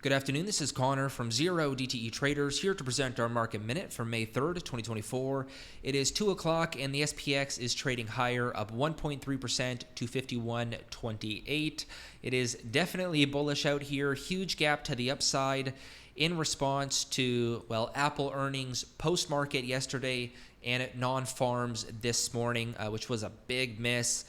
Good afternoon, this is Connor from 0DTE Traders here to present our market minute for May 3rd, 2024. It is 2 o'clock and the SPX is trading higher, up 1.3% to 51.28. It is definitely bullish out here, huge gap to the upside in response to, well, Apple earnings post-market yesterday and non-farms this morning, which was a big miss.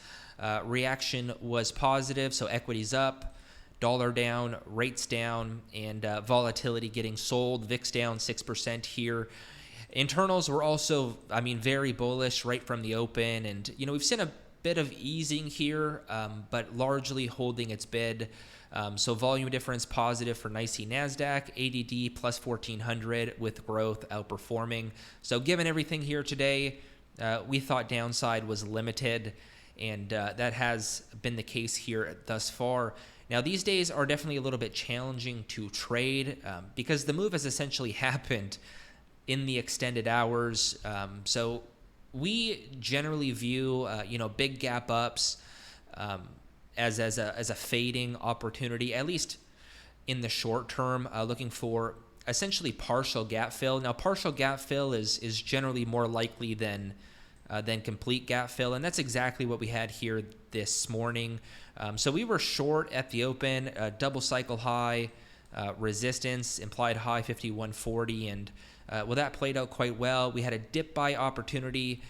Reaction was positive, so equities up. Dollar down, rates down, and volatility getting sold. VIX down 6% here. Internals were also, very bullish right from the open. And, we've seen a bit of easing here, but largely holding its bid. So volume difference positive for NYSE NASDAQ, ADD plus 1400 with growth outperforming. So given everything here today, we thought downside was limited, and that has been the case here thus far. Now, these days are definitely a little bit challenging to trade because the move has essentially happened in the extended hours. So we generally view, big gap ups as a fading opportunity, at least in the short term, looking for essentially partial gap fill. Now, partial gap fill is generally more likely than complete gap fill, and that's exactly what we had here this morning. So we were short at the open, double cycle high, resistance, implied high 51.40, and that played out quite well. We had a dip buy opportunity,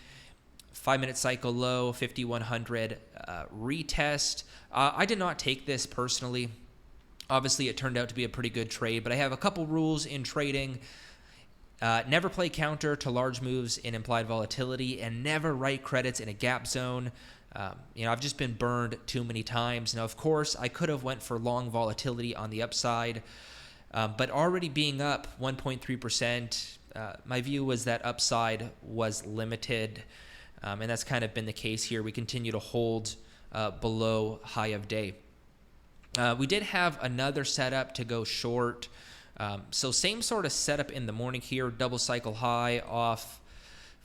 5-minute cycle low, 5100 retest. I did not take this personally. Obviously, it turned out to be a pretty good trade, but I have a couple rules in trading. Never play counter to large moves in implied volatility, and never write credits in a gap zone. I've just been burned too many times. Now, of course, I could have went for long volatility on the upside, but already being up 1.3%, my view was that upside was limited, and that's kind of been the case here. We continue to hold below high of day. We did have another setup to go short. So same sort of setup in the morning here, double cycle high off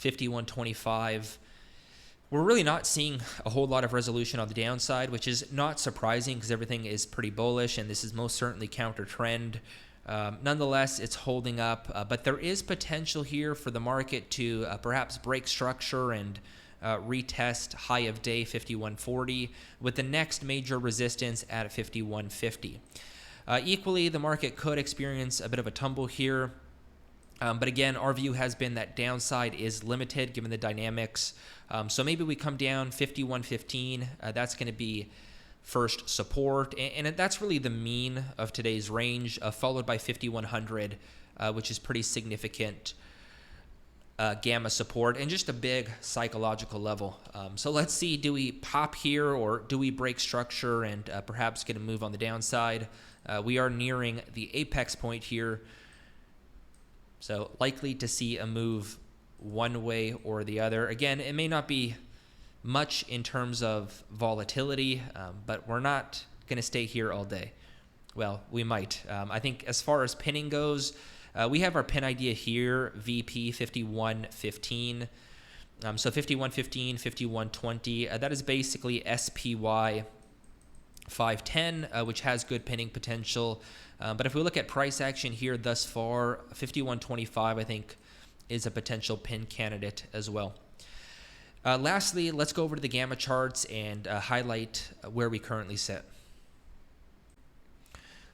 51.25. We're really not seeing a whole lot of resolution on the downside, which is not surprising because everything is pretty bullish and this is most certainly counter trend. Nonetheless, it's holding up, but there is potential here for the market to perhaps break structure and retest high of day 51.40 with the next major resistance at 51.50. Equally, the market could experience a bit of a tumble here. But again, our view has been that downside is limited given the dynamics. So maybe we come down 51.15. That's going to be first support. And that's really the mean of today's range, followed by 5100, which is pretty significant gamma support and just a big psychological level. So let's see, do we pop here or do we break structure and perhaps get a move on the downside? We are nearing the apex point here, so likely to see a move one way or the other. Again, it may not be much in terms of volatility, but we're not going to stay here all day. Well, we might. I think as far as pinning goes, we have our pin idea here, VP 51.15. So 51.15, 51.20. That is basically SPY 510, which has good pinning potential. But if we look at price action here thus far, 51.25 I think is a potential pin candidate as well. Lastly, let's go over to the gamma charts and highlight where we currently sit.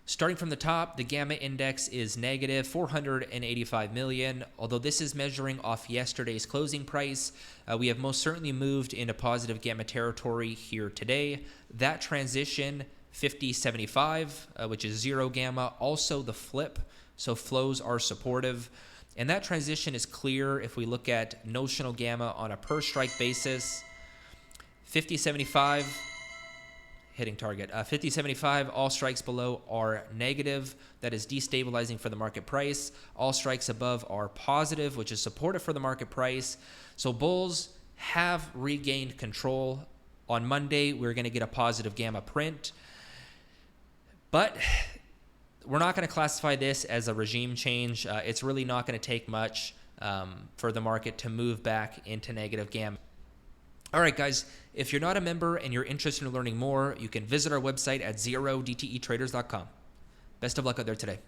Starting from the top, the gamma index is negative 485 million. Although this is measuring off yesterday's closing price, we have most certainly moved into positive gamma territory here today. That transition 50.75, which is zero gamma, also the flip, so flows are supportive. And that transition is clear if we look at notional gamma on a per strike basis. 50.75 hitting target. 50.75, all strikes below are negative. That is destabilizing for the market price. All strikes above are positive, which is supportive for the market price. So bulls have regained control. On Monday, we're going to get a positive gamma print. But we're not going to classify this as a regime change. It's really not going to take much for the market to move back into negative gamma. All right, guys, if you're not a member and you're interested in learning more, you can visit our website at 0DTEtraders.com. Best of luck out there today.